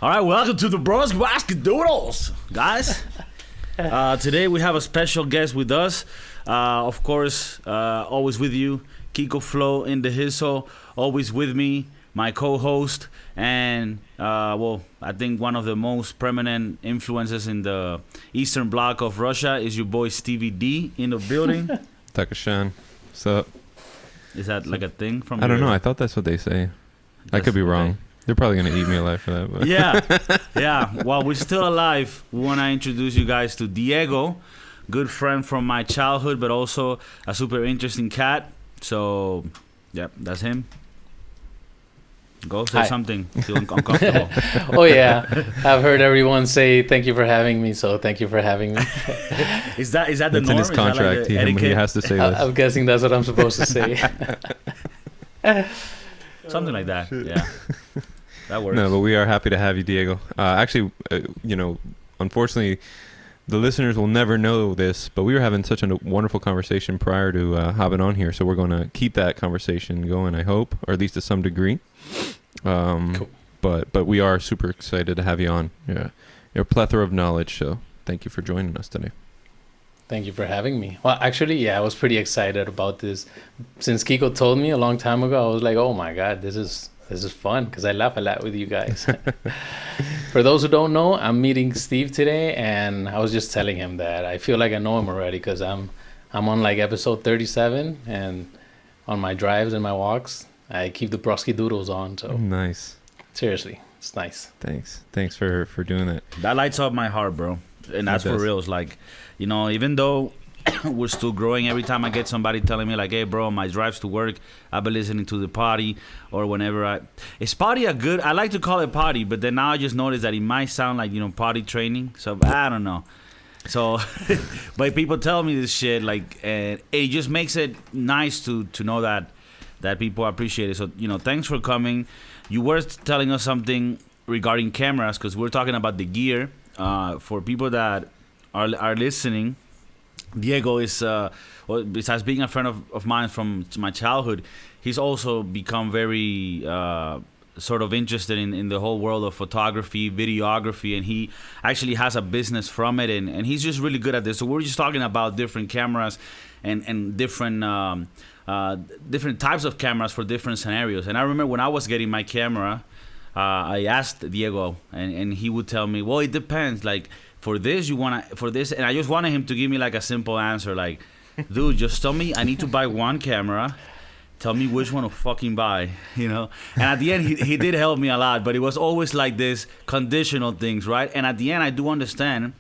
All right, welcome to the Broskiedoodles, guys. Today we have a special guest with us. Of course, always with you, Kiko Flo in the Hizzle, always with me, my co-host, and I think one of the most prominent influences in the Eastern Bloc of Russia is your boy Stevie D in the building. Takashan, what's up? Is that like a thing from? I don't know. I thought that's what they say. I could be wrong. Okay. They're probably gonna eat me alive for that. But. Yeah. While we're still alive, we want to introduce you guys to Diego, good friend from my childhood, but also a super interesting cat. So, yeah, that's him. Go say something. Feel uncomfortable. Oh yeah, I've heard everyone say thank you for having me. So thank you for having me. Is that the that's norm? in his contract. He has to say this. I'm guessing that's what I'm supposed to say. Something like that. Yeah, that works. No, but we are happy to have you, Diego. Actually, unfortunately, the listeners will never know this, but we were having such a wonderful conversation prior to hopping on here, so we're going to keep that conversation going, I hope, or at least to some degree. Cool. But we are super excited to have you on. Yeah, you're a plethora of knowledge, so thank you for joining us today. Thank you for having me. Well, actually, yeah, I was pretty excited about this. Since Kiko told me a long time ago, I was like, oh my God, this is fun because I laugh a lot with you guys. For those who don't know, I'm meeting Steve today, and I was just telling him that I feel like I know him already because I'm on like episode 37, and on my drives and my walks, I keep the Broskiedoodles on. So nice. Seriously, it's nice. Thanks for doing that. That lights up my heart, bro. And that's for real. It's like, even though we're still growing, every time I get somebody telling me like, hey, bro, my drives to work, I've been listening to the potty, or whenever is potty a good, I like to call it potty, but then now I just noticed that it might sound like, potty training. So I don't know. So, but people tell me this shit, like, and it just makes it nice to know that people appreciate it. So, thanks for coming. You were telling us something regarding cameras, because we're talking about the gear. For people that are listening, Diego is, besides being a friend of mine from my childhood, he's also become very sort of interested in the whole world of photography, videography, and he actually has a business from it, and he's just really good at this. So we're just talking about different cameras and different types of cameras for different scenarios. And I remember when I was getting my camera, I asked Diego, and he would tell me, well, it depends. Like, for this, and I just wanted him to give me like a simple answer, like, dude, just tell me I need to buy one camera. Tell me which one to fucking buy, And at the end, he did help me a lot, but it was always like this conditional things, right? And at the end, I do understand,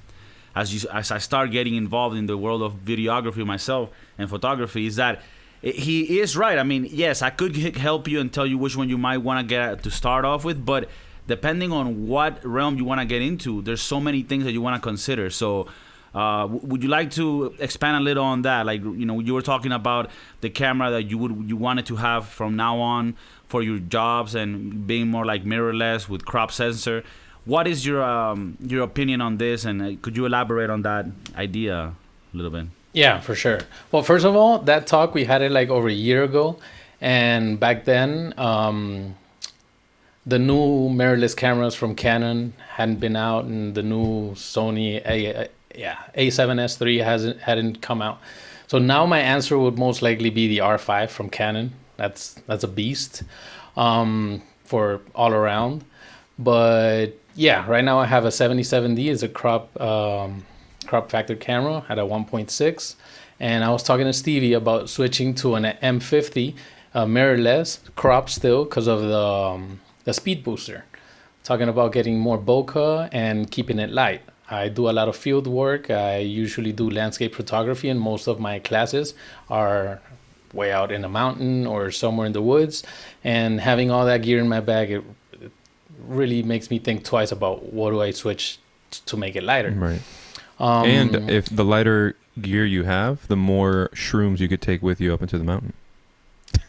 as I start getting involved in the world of videography myself and photography, is that he is right. I mean, yes, I could help you and tell you which one you might want to get to start off with, but depending on what realm you want to get into, there's so many things that you want to consider. So would you like to expand a little on that? Like, you were talking about the camera that you wanted to have from now on for your jobs and being more like mirrorless with crop sensor. What is your opinion on this, and could you elaborate on that idea a little bit? Yeah, for sure. Well, first of all, that talk, we had it like over a year ago. And back then, the new mirrorless cameras from Canon hadn't been out, and the new Sony A7S III hadn't come out. So now my answer would most likely be the R5 from Canon. That's a beast for all around. But yeah, right now I have a 77D. It's a crop factor camera at a 1.6, and I was talking to Stevie about switching to an M50 mirrorless crop still because of the speed booster. Talking about getting more bokeh and keeping it light. I do a lot of field work. I usually do landscape photography, and most of my classes are way out in the mountain or somewhere in the woods. And having all that gear in my bag, it really makes me think twice about what do I switch to make it lighter. Right. And if the lighter gear you have, the more shrooms you could take with you up into the mountain.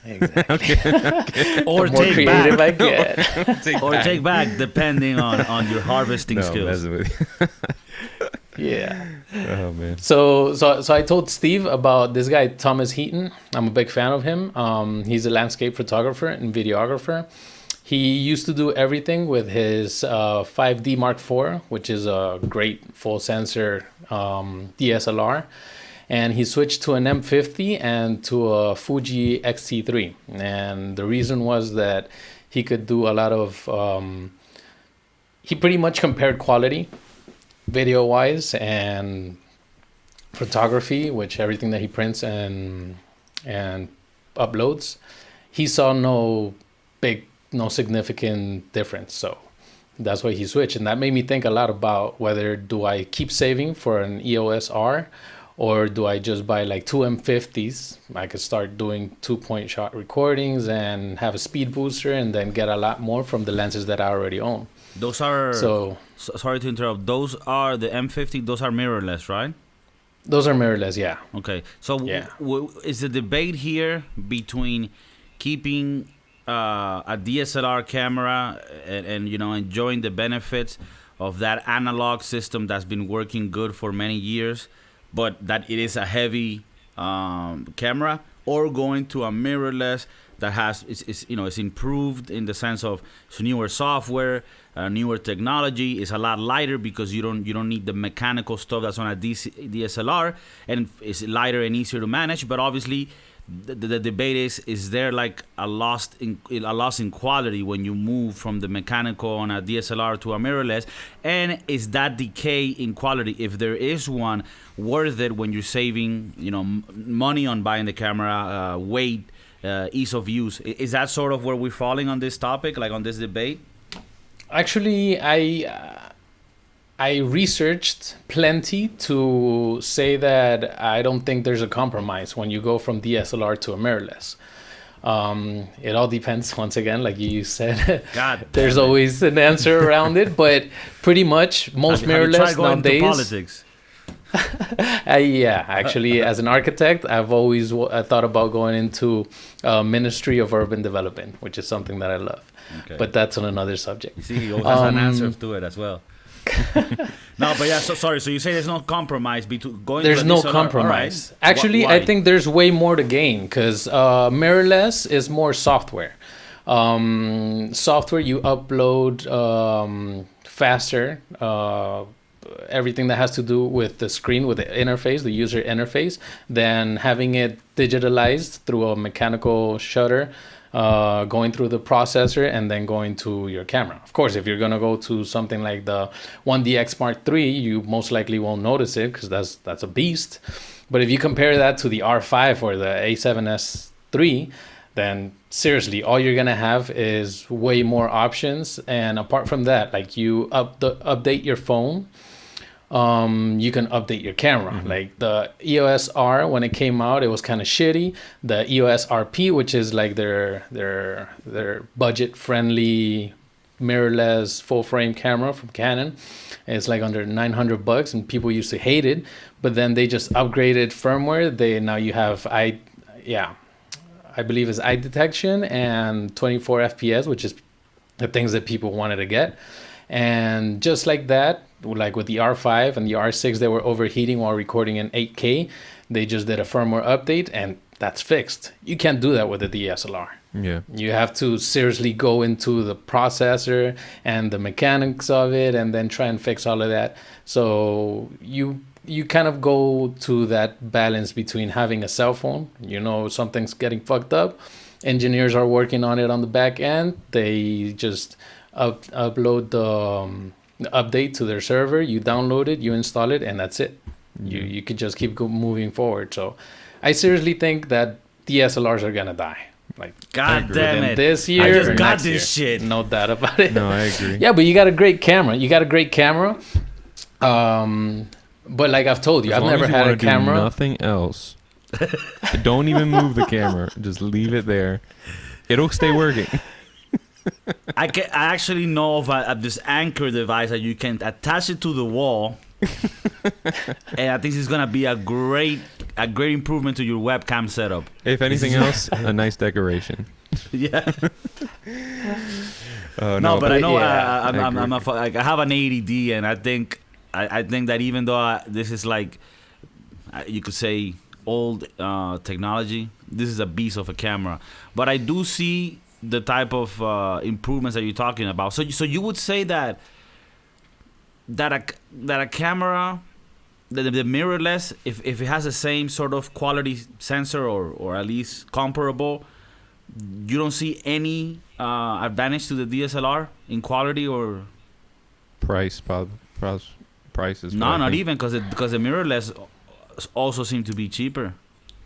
Exactly. Okay. Or the more take creative back. I get. Take back, depending on your harvesting skills. Yeah. Oh man. So I told Steve about this guy Thomas Heaton. I'm a big fan of him. He's a landscape photographer and videographer. He used to do everything with his 5D Mark IV, which is a great full sensor DSLR. And he switched to an M50 and to a Fuji X-T3. And the reason was that he could do a lot of... he pretty much compared quality, video-wise, and photography, which everything that he prints and uploads. He saw no significant difference. So that's why he switched. And that made me think a lot about whether do I keep saving for an EOS R, or do I just buy like two M50s? I could start doing 2-point shot recordings and have a speed booster and then get a lot more from the lenses that I already own. Those are... sorry to interrupt. Those are the M50. Those are mirrorless, right? Those are mirrorless, yeah. Okay. So is the debate here between keeping a DSLR camera and enjoying the benefits of that analog system that's been working good for many years, but that it is a heavy camera, or going to a mirrorless that is improved in the sense of it's newer software, newer technology, is a lot lighter because you don't need the mechanical stuff that's on a DSLR, and it's lighter and easier to manage. But obviously, the debate is there like a loss in quality when you move from the mechanical on a DSLR to a mirrorless, and is that decay in quality, if there is one, worth it when you're saving money on buying the camera, weight, ease of use? Is that sort of where we're falling on this topic, like on this debate? Actually, I researched plenty to say that I don't think there's a compromise when you go from DSLR to a mirrorless. It all depends, once again, like you said. God, there's always an answer around it, but pretty much most mirrorless have you tried going nowadays. Into politics? Yeah, actually, as an architect, I've always thought about going into Ministry of Urban Development, which is something that I love. Okay. But that's on another subject. You see, he always has an answer to it as well. No, but yeah, so sorry. So you say there's no compromise between going. There's to no DSLR, compromise. Right. Actually, I think there's way more to gain because mirrorless is more software. Software you upload faster. Everything that has to do with the screen, with the interface, the user interface, than having it digitalized through a mechanical shutter, going through the processor and then going to your camera. Of course, if you're going to go to something like the 1DX Mark III, you most likely won't notice it because that's a beast. But if you compare that to the R5 or the A7S III, then seriously, all you're going to have is way more options. And apart from that, like you update your phone, you can update your camera. Mm-hmm. Like the EOS R, when it came out, it was kind of shitty. The EOS RP, which is like their budget friendly mirrorless full frame camera from Canon, it's like under $900, and people used to hate it. But then they just upgraded firmware. Now you have I believe it's eye detection and 24 FPS, which is the things that people wanted to get. And just like that, like with the R5 and the R6, they were overheating while recording in 8K. They just did a firmware update and that's fixed. You can't do that with a DSLR. Yeah. You have to seriously go into the processor and the mechanics of it and then try and fix all of that. So you kind of go to that balance between having a cell phone, something's getting fucked up. Engineers are working on it on the back end. They just upload the update to their server, you download it, you install it, and that's it. You could just keep moving forward. So I seriously think that DSLRs are gonna die. Like, God damn it, this year I just or got next this year. shit. No doubt about it. No, I agree. Yeah, but you got a great camera. But like I've told you, I've never had a camera. Do nothing else. Don't even move the camera. Just leave it there. It'll stay working. I actually know of this anchor device that you can attach it to the wall, and I think it's gonna be a great improvement to your webcam setup. If anything else, a nice decoration. Yeah. No, but I know I have an 80D, and I think that even though this is like you could say old technology, this is a beast of a camera. But I do see the type of improvements that you're talking about. So you would say that a camera, the mirrorless, if it has the same sort of quality sensor or at least comparable, you don't see any advantage to the DSLR in quality or price, prices. No, not even because the mirrorless also seem to be cheaper.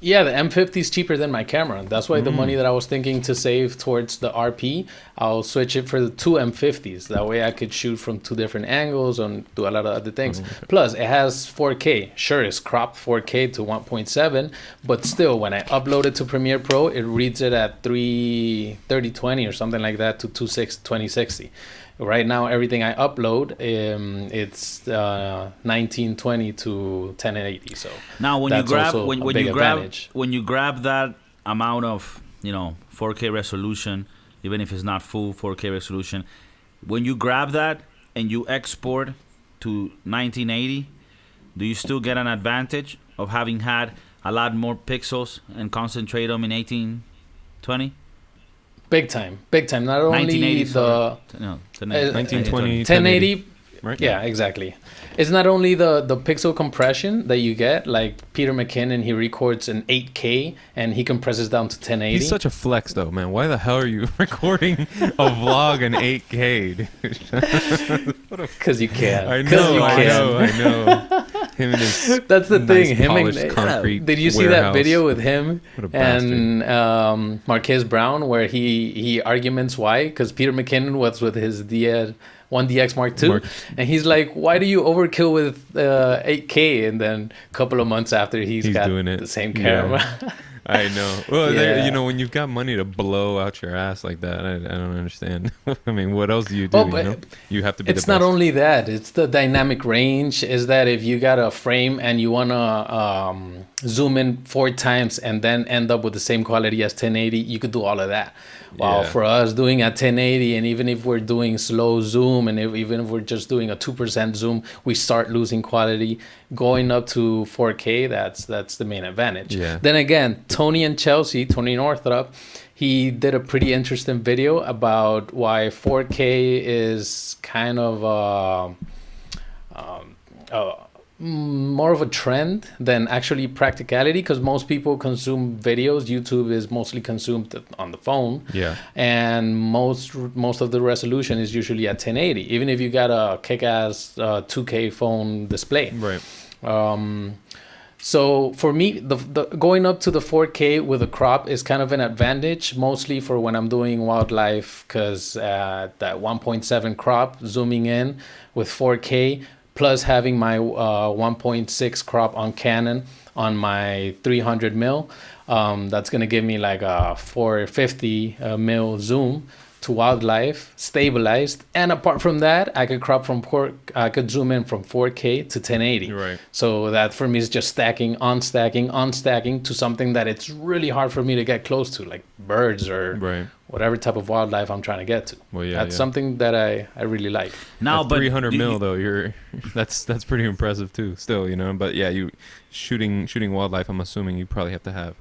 Yeah, the M50 is cheaper than my camera. That's why the money that I was thinking to save towards the RP, I'll switch it for the two M50s. That way I could shoot from two different angles and do a lot of other things. Plus, it has 4K. Sure, it's cropped 4K to 1.7, but still, when I upload it to Premiere Pro, it reads it at 3020 or something like that to 2060. Right now, everything I upload, it's 1920 to 1080. So now, when you grab that amount of 4K resolution, even if it's not full 4K resolution, when you grab that and you export to 1980, do you still get an advantage of having had a lot more pixels and concentrate them in 1820? Big time. Not only the 1920, 1080, right? Yeah, exactly. It's not only the pixel compression that you get, like Peter McKinnon, he records in 8K and he compresses down to 1080. He's such a flex, though, man. Why the hell are you recording a vlog in 8K, dude? Because you can. I know. Him and his That's the nice thing. Him polished and concrete did you see warehouse. that video with him What a and Marquez Brown where he arguments why? Because Peter McKinnon was with his 1DX Mark II, and he's like, "Why do you overkill with 8K?" And then a couple of months after, he's got doing it. the same camera. Yeah. I know. Well, Yeah. when you've got money to blow out your ass like that, I don't understand. I mean, what else do you do? You have to be. It's not only that; it's the dynamic range. Is that if you got a frame and you wanna zoom in 4 times and then end up with the same quality as 1080, you could do all of that. While for us doing at 1080, and even if we're doing slow zoom, and even if we're just doing a 2% zoom, we start losing quality. Going up to 4K, that's the main advantage. Yeah. Then again, Tony Northrup, he did a pretty interesting video about why 4K is kind of more of a trend than actually practicality, because most people consume videos. YouTube is mostly consumed on the phone, and most of the resolution is usually at 1080, even if you got a kick-ass 2K phone display, right? So for me, the going up to the 4K with a crop is kind of an advantage, mostly for when I'm doing wildlife, because that 1.7 crop zooming in with 4K, plus having my 1.6 crop on Canon on my 300 mil, that's gonna give me like a 450 mil zoom to wildlife, stabilized. And apart from that, I could zoom in from 4K to 1080. Right. So that for me is just stacking on stacking to something that it's really hard for me to get close to, like birds or whatever type of wildlife I'm trying to get to. Well, that's something that I really like. Now, but 300 mil though, that's pretty impressive too. Still, But yeah, you shooting wildlife. I'm assuming you probably have to have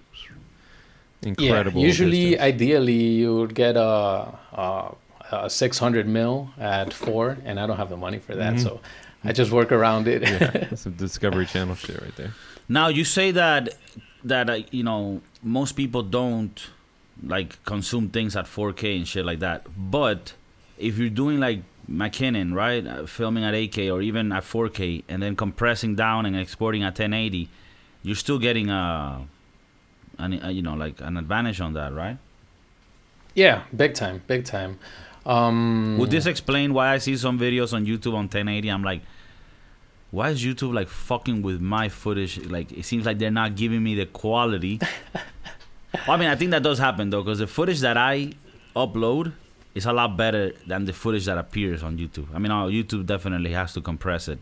incredible. Yeah, usually, distance. ideally, you would get a 600 mil at 4, and I don't have the money for that, so I just work around it. Yeah, that's some Discovery Channel shit right there. Now you say that most people don't like consume things at 4K and shit like that, but if you're doing like McKinnon, right, filming at 8K or even at 4K and then compressing down and exporting at 1080, you're still getting like an advantage on that, right? Yeah, big time. Would this explain why I see some videos on YouTube on 1080? I'm like, why is YouTube like fucking with my footage? Like, it seems like they're not giving me the quality. Well, I mean, I think that does happen though, because the footage that I upload is a lot better than the footage that appears on YouTube. I mean, YouTube definitely has to compress it.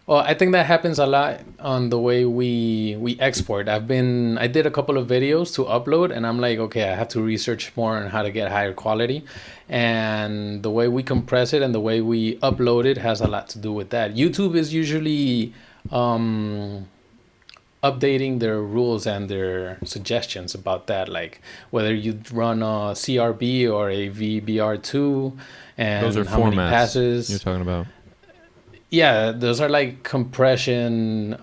Well, I think that happens a lot on the way we export. I did a couple of videos to upload, and I'm like, okay, I have to research more on how to get higher quality. And the way we compress it and the way we upload it has a lot to do with that. YouTube is usually updating their rules and their suggestions about that, like whether you run a CRB or a VBR2, and Those are how many formats passes you're talking about. Yeah, those are like compression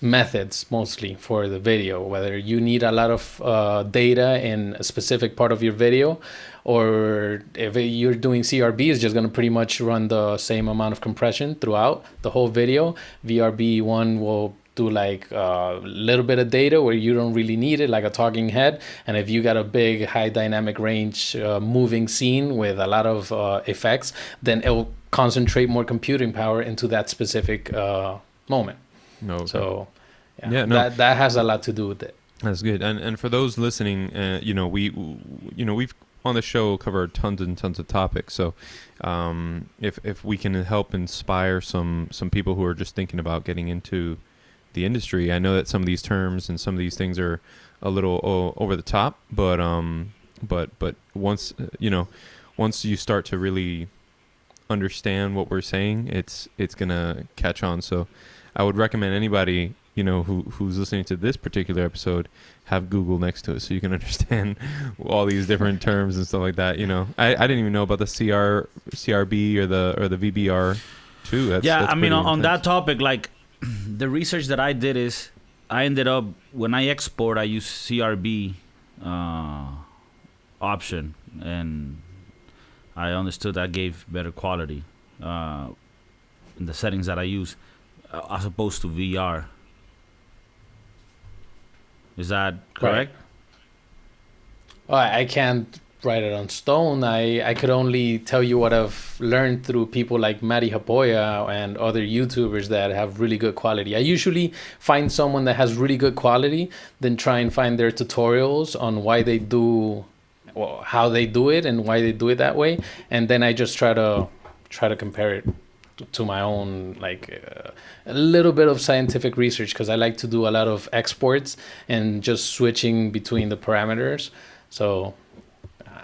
methods mostly for the video, whether you need a lot of data in a specific part of your video, or if you're doing CRB, it's just going to pretty much run the same amount of compression throughout the whole video. VRB1 will do like a little bit of data where you don't really need it, like a talking head. And if you got a big high dynamic range moving scene with a lot of effects, then it will concentrate more computing power into that specific moment. No. Okay. So yeah, no. that has a lot to do with it. That's good. And for those listening, we've on the show covered tons and tons of topics. So if we can help inspire some people who are just thinking about getting into the industry, I know that some of these terms and some of these things are a little over the top, but once you start to really understand what we're saying, it's gonna catch on. So I would recommend anybody who's listening to this particular episode have Google next to it so you can understand all these different terms and stuff like that. I didn't even know about the CRB or the VBR too. That's I mean, on that topic, like the research that I did is I ended up, when I export, I use CRB option, and I understood that gave better quality in the settings that I use as opposed to VR. Is that correct? Right. I can't write it on stone. I could only tell you what I've learned through people like Matty Hapoya and other YouTubers that have really good quality. I usually find someone that has really good quality, then try and find their tutorials on why they do, well, how they do it and why they do it that way, and then I just try to compare it to my own, like a little bit of scientific research, because I like to do a lot of exports and just switching between the parameters. So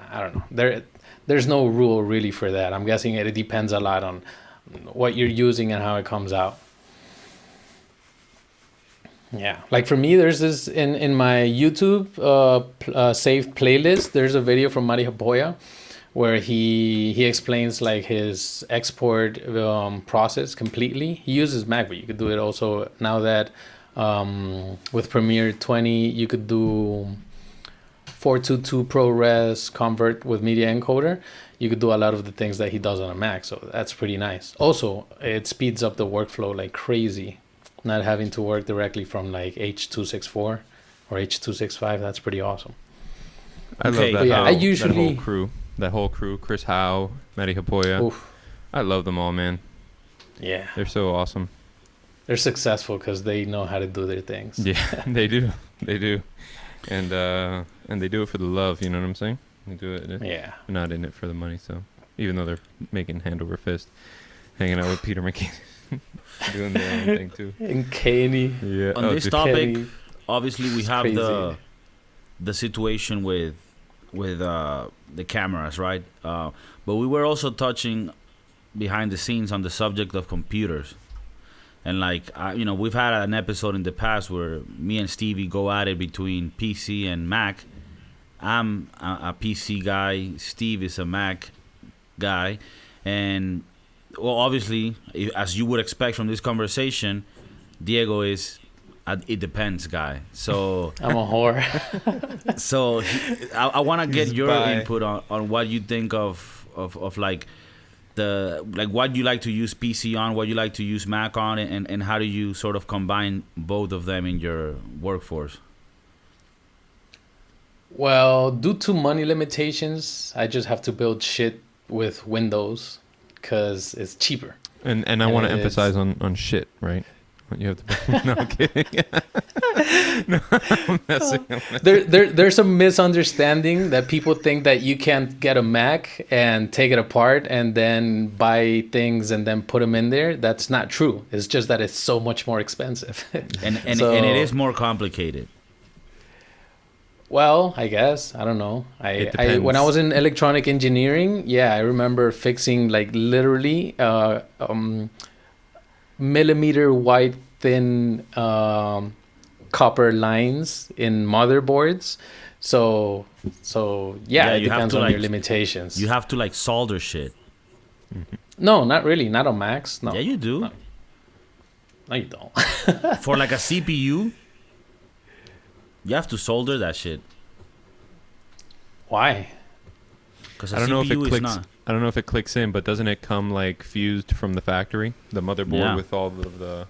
I don't know. There's no rule really for that. I'm guessing it depends a lot on what you're using and how it comes out. Yeah, like for me, there's this in my YouTube saved playlist. There's a video from Mari Hapoya where he explains like his export process completely. He uses Mac, but you could do it also now that with Premiere 20 you could do 422 ProRes convert with media encoder. You could do a lot of the things that he does on a Mac, so that's pretty nice. Also, it speeds up the workflow like crazy, not having to work directly from like H.264 or H.265. That's pretty awesome. I love that. Yeah, I usually that whole crew, Chris Howe, Matty Hapoya. Oof. I love them all, man. Yeah, they're so awesome. They're successful because they know how to do their things. Yeah, they do. They do. And they do it for the love, you know what I'm saying? They do it. Yeah. They're not in it for the money, so even though they're making hand over fist, hanging out with Peter McKinney, doing their own thing too. And Caney. Yeah. On this topic, Kenny. Obviously we have Crazy. the situation with the cameras, right? But we were also touching behind the scenes on the subject of computers. And like, we've had an episode in the past where me and Stevie go at it between PC and Mac. I'm a PC guy. Steve is a Mac guy. And, well, obviously, as you would expect from this conversation, Diego is it depends guy. So I'm a whore. So I want to get your bi. input on what you think of like, what you like to use PC on, what you like to use Mac on, and how do you sort of combine both of them in your workforce? Well, due to money limitations, I just have to build shit with Windows because it's cheaper. And I want to emphasize on shit, right? You have to. No, I'm kidding. No, I'm messing. There's a misunderstanding that people think that you can't get a Mac and take it apart and then buy things and then put them in there. That's not true. It's just that it's so much more expensive. and it is more complicated. Well, I guess. I don't know. I when I was in electronic engineering, I remember fixing like literally millimeter wide thin copper lines in motherboards. So yeah, it depends on your limitations. You have to like solder shit. Mm-hmm. No, not really. Not on Macs. No. Yeah, you do. No, you don't. For like a CPU, you have to solder that shit. Why? Because I don't know if it clicks. I don't know if it clicks in, but doesn't it come like fused from the factory, the motherboard with all of the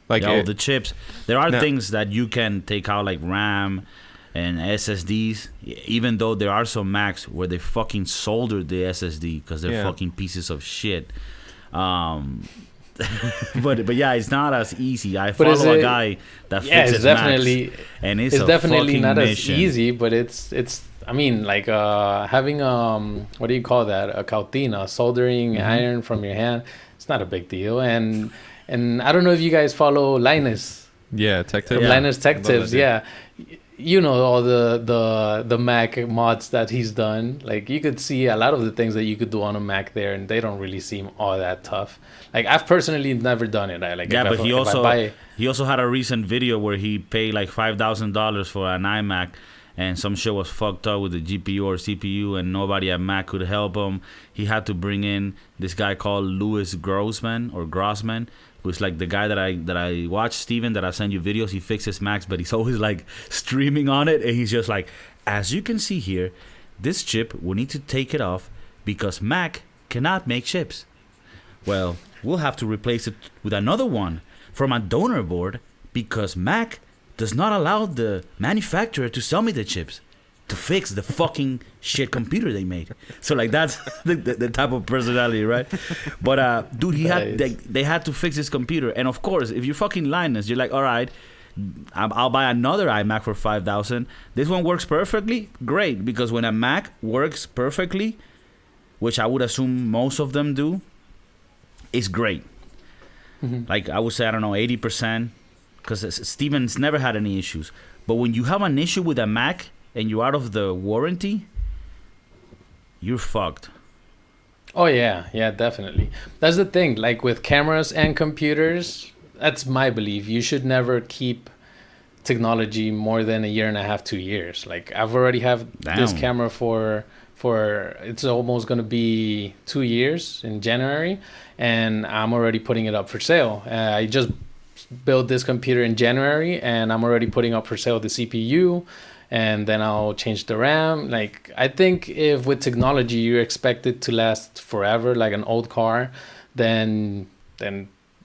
like all the chips? There are things that you can take out, like RAM and SSDs. Even though there are some Macs where they fucking soldered the SSD because they're fucking pieces of shit. But yeah, it's not as easy. I follow a guy that fixes Macs, and it's definitely not as easy. But it's. I mean, like having what do you call that? A cautina, soldering iron from your hand. It's not a big deal. And I don't know if you guys follow Linus. Yeah, Tech Tips. Linus Tech Tips. Yeah. You know all the Mac mods that he's done. Like you could see a lot of the things that you could do on a Mac there, and they don't really seem all that tough. Like I've personally never done it. But he also had a recent video where he paid like $5,000 for an iMac, and some shit was fucked up with the GPU or CPU, and nobody at Mac could help him. He had to bring in this guy called Louis Grossman, who's like the guy that I watch, Steven, that I send you videos. He fixes Macs, but he's always like streaming on it, and he's just like, as you can see here, this chip, we need to take it off because Mac cannot make chips. Well, we'll have to replace it with another one from a donor board because Mac does not allow the manufacturer to sell me the chips to fix the fucking shit computer they made. So like that's the type of personality, right? But dude, they had to fix his computer, and of course, if you're fucking Linus, you're like, all right, I'll buy another iMac for $5,000. This one works perfectly, great, because when a Mac works perfectly, which I would assume most of them do, it's great. Like I would say, I don't know, 80%. Because Steven's never had any issues. But when you have an issue with a Mac and you're out of the warranty, you're fucked. Oh, yeah. Yeah, definitely. That's the thing. Like with cameras and computers, that's my belief. You should never keep technology more than a year and a half, 2 years. Like I've already have this camera for it's almost going to be 2 years in January. And I'm already putting it up for sale. I just build this computer in January, and I'm already putting up for sale the CPU, and then I'll change the RAM. Like I think if with technology you expect it to last forever, like an old car, then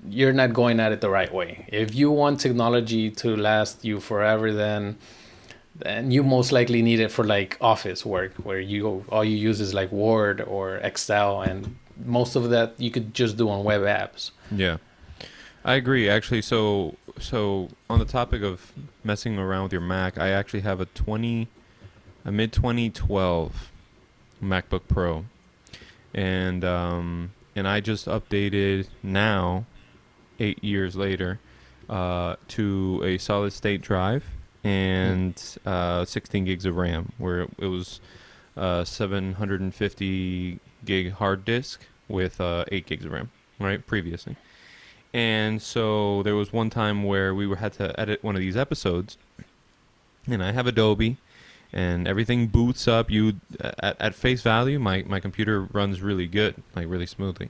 you're not going at it the right way. If you want technology to last you forever, then you most likely need it for like office work, where all you use is like Word or Excel, and most of that you could just do on web apps. Yeah. I agree, actually. So on the topic of messing around with your Mac, I actually have a mid 2012 MacBook Pro, and I just updated now, 8 years later, to a solid state drive and 16 gigs of RAM, where it was 750 gig hard disk with 8 gigs of RAM, right, previously. And so there was one time where we had to edit one of these episodes, and I have Adobe, and everything boots up. At face value, my computer runs really good, like really smoothly.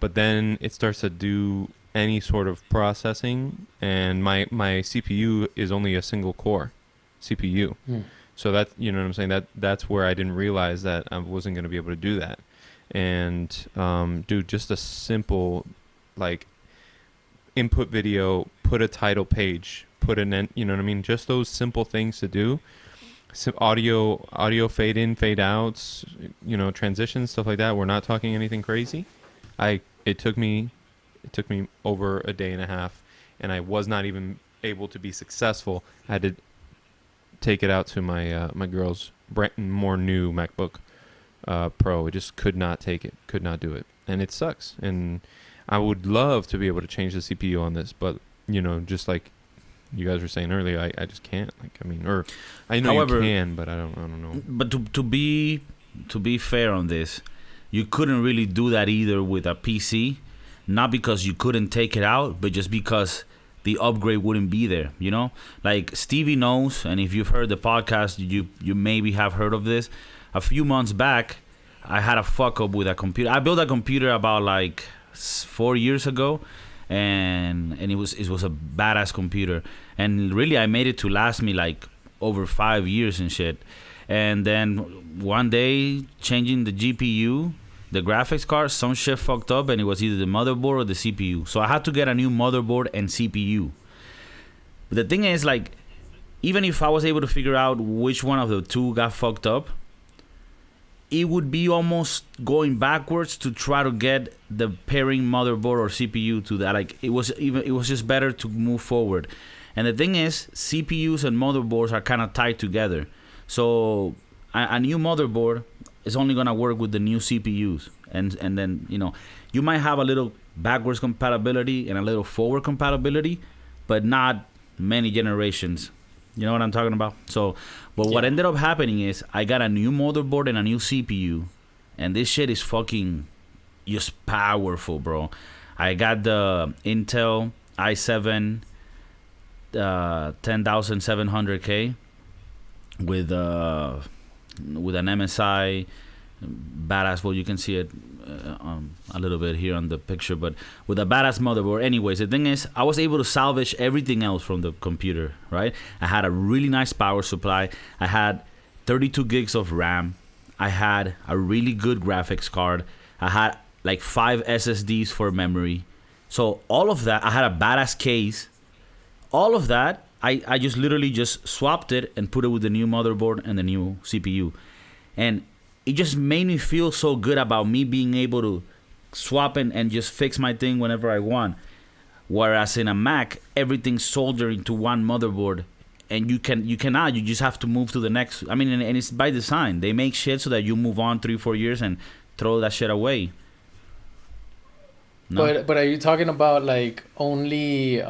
But then it starts to do any sort of processing, and my CPU is only a single core CPU. So that, you know what I'm saying, that's where I didn't realize that I wasn't going to be able to do that. And dude, just a simple like input video, put a title page, put an end, you know what I mean? Just those simple things to do. Some audio fade in, fade outs, you know, transitions, stuff like that. We're not talking anything crazy. It took me over a day and a half, and I was not even able to be successful. I had to take it out to my my girl's more new MacBook Pro. It just could not take it, could not do it, and it sucks. And I would love to be able to change the CPU on this, but, you know, just like you guys were saying earlier, I just can't. Like, I mean, or I know you can, but I don't know. But to be fair on this, you couldn't really do that either with a PC, not because you couldn't take it out, but just because the upgrade wouldn't be there, you know? Like Stevie knows, and if you've heard the podcast, you maybe have heard of this. A few months back, I had a fuck up with a computer. I built a computer about like 4 years ago, and it was a badass computer. And really, I made it to last me like over 5 years and shit. And then one day, changing the GPU, the graphics card, some shit fucked up, and it was either the motherboard or the CPU. So I had to get a new motherboard and CPU. But the thing is, like, even if I was able to figure out which one of the two got fucked up, it would be almost going backwards to try to get the pairing motherboard or CPU to that. Like, it was just better to move forward. And the thing is, CPUs and motherboards are kind of tied together. So a new motherboard is only gonna work with the new CPUs, and then, you know, you might have a little backwards compatibility and a little forward compatibility, but not many generations. You know what I'm talking about? So, but what ended up happening is I got a new motherboard and a new CPU, and this shit is fucking just powerful, bro. I got the Intel i7 10700K with an MSI badass. Well, you can see it a little bit here on the picture, but with a badass motherboard. Anyways, the thing is, I was able to salvage everything else from the computer, right? I had a really nice power supply. I had 32 gigs of RAM. I had a really good graphics card. I had like 5 SSDs for memory. So all of that, I had a badass case. All of that, I just literally just swapped it and put it with the new motherboard and the new CPU. And it just made me feel so good about me being able to swap and just fix my thing whenever I want. Whereas in a Mac, everything's soldered into one motherboard, and you cannot. You just have to move to the next. I mean, and it's by design. They make shit so that you move on 3-4 years and throw that shit away. No? But are you talking about like only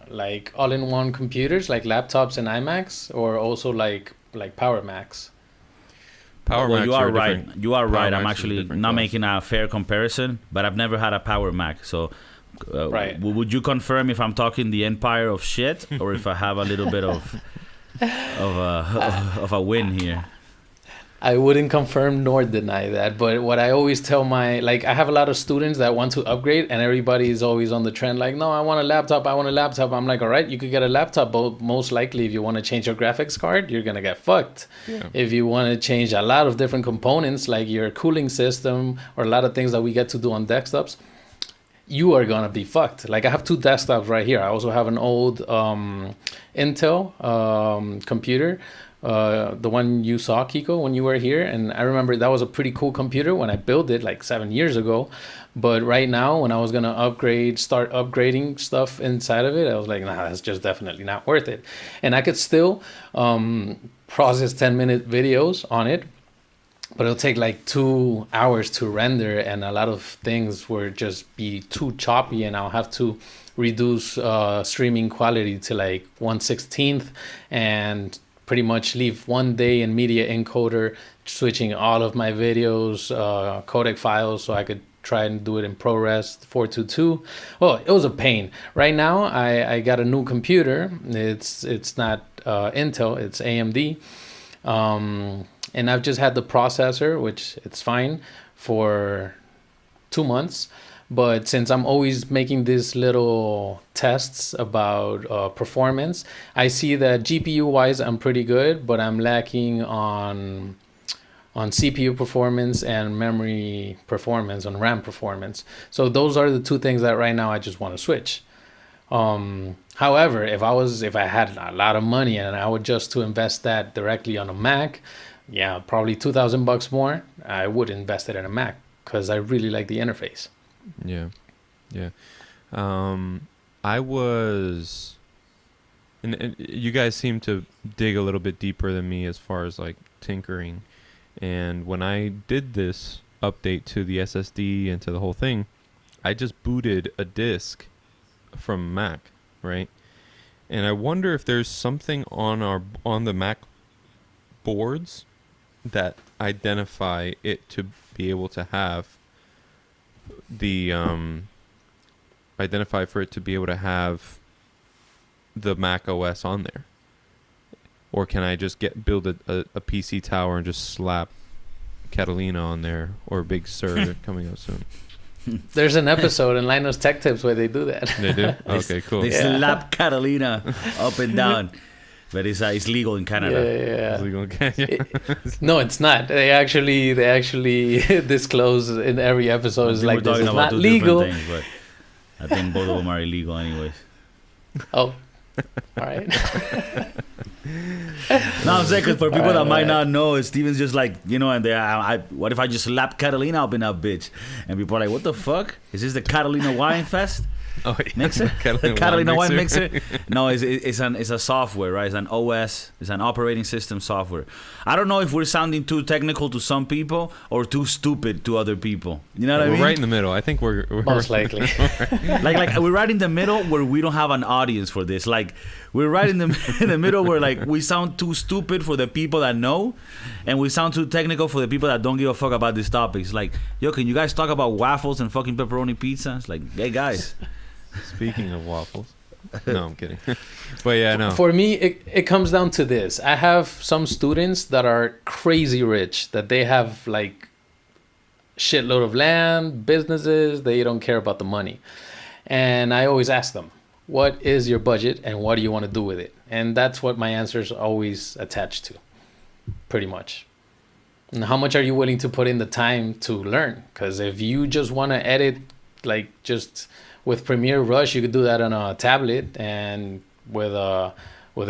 like all-in-one computers, like laptops and iMacs, or also like Power Macs? Power Macs. You are right. You are right. I'm Macs actually not making a fair comparison, but I've never had a Power Mac. So, right. Would you confirm if I'm talking the empire of shit, or if I have a little bit of a win here? I wouldn't confirm nor deny that, but what I always tell I have a lot of students that want to upgrade, and everybody is always on the trend like, no, I want a laptop. I'm like, all right, you could get a laptop, but most likely if you want to change your graphics card, you're going to get fucked. Yeah. If you want to change a lot of different components, like your cooling system or a lot of things that we get to do on desktops, you are going to be fucked. Like, I have 2 desktops right here. I also have an old Intel computer, the one you saw, Kiko, when you were here. And I remember that was a pretty cool computer when I built it like 7 years ago. But right now, when I was going to start upgrading stuff inside of it, I was like, nah, that's just definitely not worth it. And I could still process 10-minute videos on it, but it'll take like 2 hours to render, and a lot of things will just be too choppy, and I'll have to reduce streaming quality to like 1/16 and pretty much leave one day in media encoder, switching all of my videos, codec files, so I could try and do it in ProRes 422. Oh, it was a pain. Right now, I got a new computer. It's not Intel, it's AMD. And I've just had the processor, which it's fine, for 2 months. But since I'm always making these little tests about performance, I see that GPU-wise I'm pretty good, but I'm lacking on CPU performance and memory performance, on RAM performance. So those are the 2 things that right now I just want to switch. However, if I had a lot of money and I would just to invest that directly on a Mac, yeah, probably $2,000 more, I would invest it in a Mac because I really like the interface. Yeah. I was, and you guys seem to dig a little bit deeper than me as far as like tinkering. And when I did this update to the SSD and to the whole thing, I just booted a disk from Mac, right? And I wonder if there's something on the Mac boards that identify it to be able to have the identify for it to be able to have the Mac OS on there? Or can I just build a PC tower and just slap Catalina on there, or Big Sur coming up soon? There's an episode in Linus Tech Tips where they do that. They do? Okay, cool. They slap Catalina up and down. But it's legal in Canada. Yeah. It's legal in Canada. No, it's not. They actually disclose in every episode. It's like, this is not legal. Things, but I think both of them are illegal anyways. Oh, all right. No, I'm saying, because for people that might not know, Steven's just like, and what if I just slap Catalina up in that bitch? And people are like, what the fuck? Is this the Catalina Wine Fest? Oh, yeah. Mixer? Catalina Wine Mixer? No, it's a software, right? It's an OS. It's an operating system software. I don't know if we're sounding too technical to some people or too stupid to other people. You know what I mean? We're right in the middle. I think we're most likely. like we're right in the middle where we don't have an audience for this. Like, we're right in the middle where, like, we sound too stupid for the people that know, and we sound too technical for the people that don't give a fuck about these topics. Like, yo, can you guys talk about waffles and fucking pepperoni pizza? It's like, hey guys. Speaking of waffles. No, I'm kidding. But yeah, no. For me, it comes down to this. I have some students that are crazy rich, that they have like shitload of land, businesses, they don't care about the money. And I always ask them, what is your budget and what do you want to do with it? And that's what my answers always attach to, pretty much. And how much are you willing to put in the time to learn? Because if you just want to edit, like just with Premiere Rush, you could do that on a tablet, and with a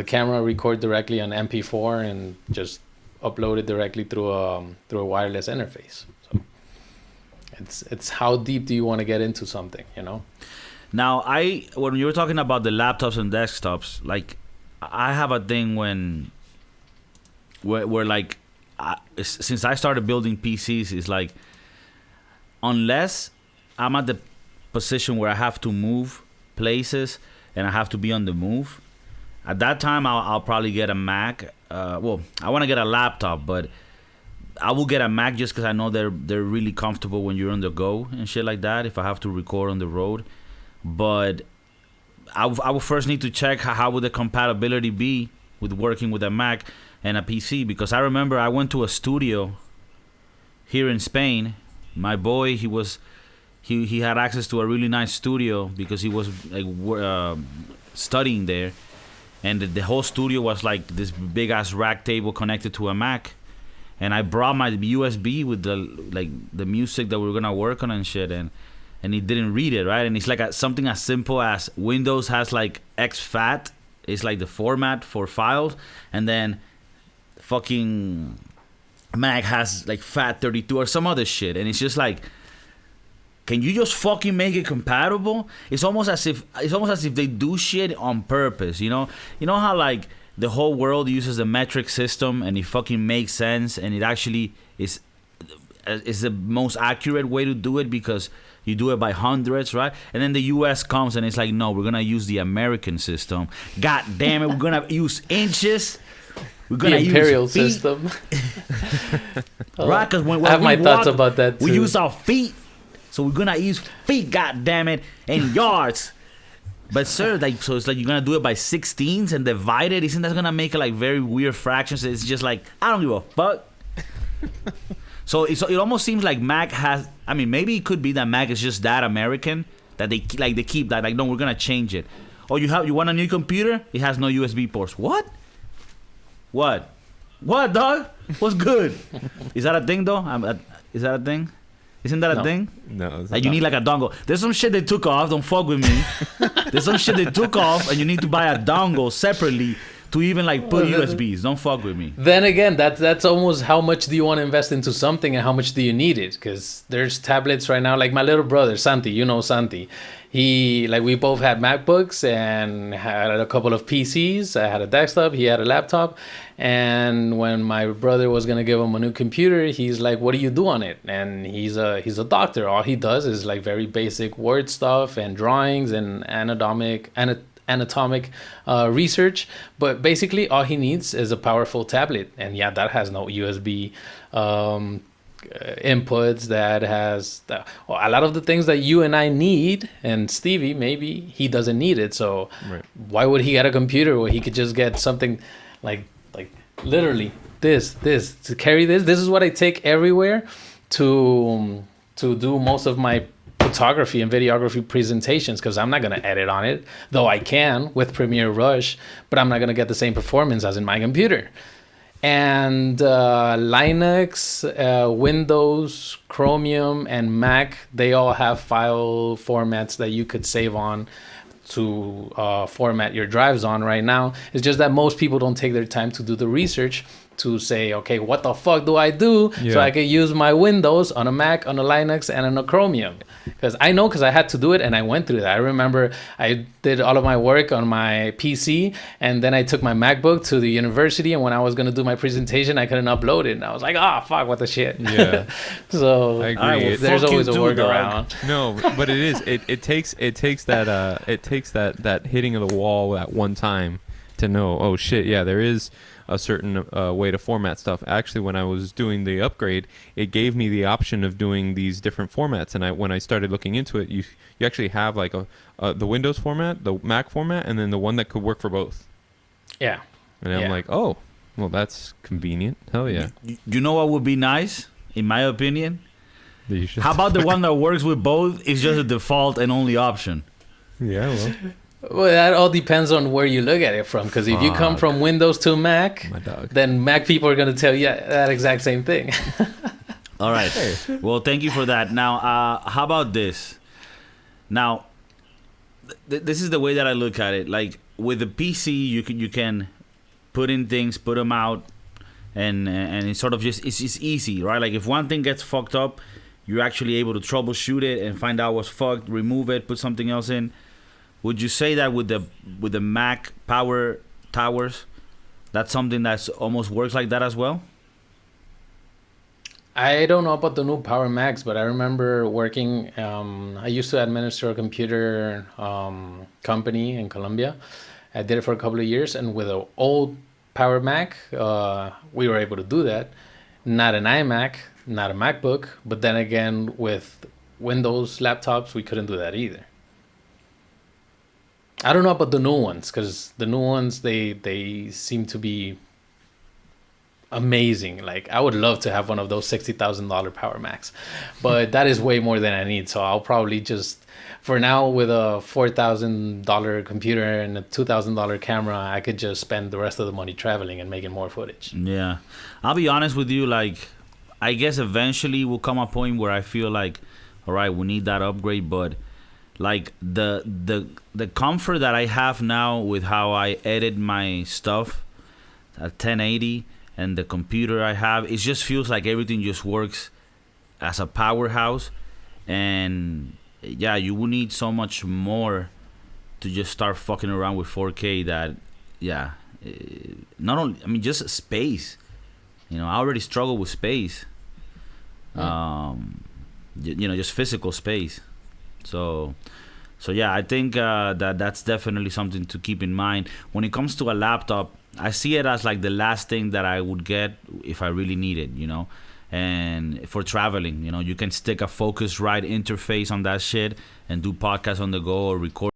camera, record directly on MP4 and just upload it directly through a wireless interface. So it's how deep do you want to get into something, you know? Now, when you were talking about the laptops and desktops, like, I have a thing where like, since I started building PCs, it's like, unless I'm at the position where I have to move places and I have to be on the move, at that time I'll probably get a Mac. I want to get a laptop, but I will get a Mac just because I know they're really comfortable when you're on the go and shit like that, if I have to record on the road. But I will first need to check how would the compatibility be with working with a Mac and a PC, because I remember I went to a studio here in Spain. My boy, he had access to a really nice studio because he was like studying there, and the whole studio was like this big ass rack table connected to a Mac, and I brought my USB with the music that we were gonna work on and shit, and he didn't read it, right? And it's like something as simple as Windows has like exFAT, it's like the format for files, and then fucking Mac has like FAT32 or some other shit, and it's just like, can you just fucking make it compatible? It's almost as if they do shit on purpose, you know? You know how like the whole world uses the metric system and it fucking makes sense, and it actually is the most accurate way to do it because you do it by hundreds, right? And then the US comes and it's like, no, we're gonna use the American system. God damn it, we're gonna use inches. We're gonna use imperial feet. System. Right? Because when I have my thoughts walk, about that too. We use our feet. So we're gonna use feet, goddammit, and yards. But sir, like, so it's like you're gonna do it by 16s and divide it. Isn't that gonna make it like very weird fractions? It's just like, I don't give a fuck. So it almost seems like Mac has. I mean, maybe it could be that Mac is just that American that they keep that, like, no, we're gonna change it. Oh, you want a new computer? It has no USB ports. What, dog? What's good? Is that a thing though? Is that a thing? Isn't that a thing? No. Like, you need like a dongle. There's some shit they took off. Don't fuck with me. There's some shit they took off, and you need to buy a dongle separately to even like put USBs. Don't fuck with me. Then again, that's almost how much do you want to invest into something and how much do you need it? Because there's tablets right now. Like my little brother Santi, you know Santi. We both had MacBooks and had a couple of PCs. I had a desktop. He had a laptop. And when my brother was gonna give him a new computer, he's like, "What do you do on it?" And he's a doctor. All he does is like very basic word stuff and drawings and anatomic research. But basically, all he needs is a powerful tablet. And yeah, that has no USB. inputs, that has a lot of the things that you and I need. And Stevie, maybe he doesn't need it. So why would he get a computer where he could just get something like literally this to carry this? This is what I take everywhere to do most of my photography and videography presentations, because I'm not going to edit on it, though I can with Premiere Rush, but I'm not going to get the same performance as in my computer. And Linux, Windows, Chromium, and Mac, they all have file formats that you could save on to format your drives on right now. It's just that most people don't take their time to do the research to say, okay, what the fuck do I do so I can use my Windows on a Mac, on a Linux, and on a Chromium? Because I had to do it, and I went through that. I remember I did all of my work on my PC, and then I took my MacBook to the university, and when I was going to do my presentation, I couldn't upload it. And I was like, fuck, what the shit. Yeah. So I agree. There's always a workaround. No, but it is. It takes that hitting of the wall at one time to know, oh shit, yeah, there is a certain way to format stuff. Actually, when I was doing the upgrade, it gave me the option of doing these different formats, and when I started looking into it, you actually have like the Windows format, the Mac format, and then the one that could work for both. Yeah. And I'm like, oh, well, that's convenient. Hell yeah. You know what would be nice, in my opinion? How about the one that works with both? It's just a default and only option. Yeah, well. Well, that all depends on where you look at it from. Because if you come from Windows to Mac, then Mac people are going to tell you that exact same thing. All right. Well, thank you for that. Now, how about this? Now, this is the way that I look at it. Like with the PC, you can put in things, put them out, and it's sort of just it's easy, right? Like if one thing gets fucked up, you're actually able to troubleshoot it and find out what's fucked, remove it, put something else in. Would you say that with the Mac Power Towers, that's something that's almost works like that as well? I don't know about the new Power Macs, but I remember working. I used to administer a computer company in Colombia. I did it for a couple of years, and with an old Power Mac, we were able to do that. Not an iMac, not a MacBook, but then again, with Windows laptops, we couldn't do that either. I don't know about the new ones, because the new ones, they seem to be amazing. Like I would love to have one of those $60,000 Power Macs, but that is way more than I need. So I'll probably just, for now, with a $4,000 computer and a $2,000 camera, I could just spend the rest of the money traveling and making more footage. Yeah, I'll be honest with you. Like, I guess eventually will come a point where I feel like, all right, we need that upgrade, but like the comfort that I have now with how I edit my stuff at 1080 and the computer I have, it just feels like everything just works as a powerhouse. And yeah, you will need so much more to just start fucking around with 4K that, yeah, not only, I mean, just space. You know, I already struggle with space. Just physical space. So yeah, I think that's definitely something to keep in mind. When it comes to a laptop, I see it as like the last thing that I would get if I really need it, you know. And for traveling, you know, you can stick a Focusrite interface on that shit and do podcasts on the go or record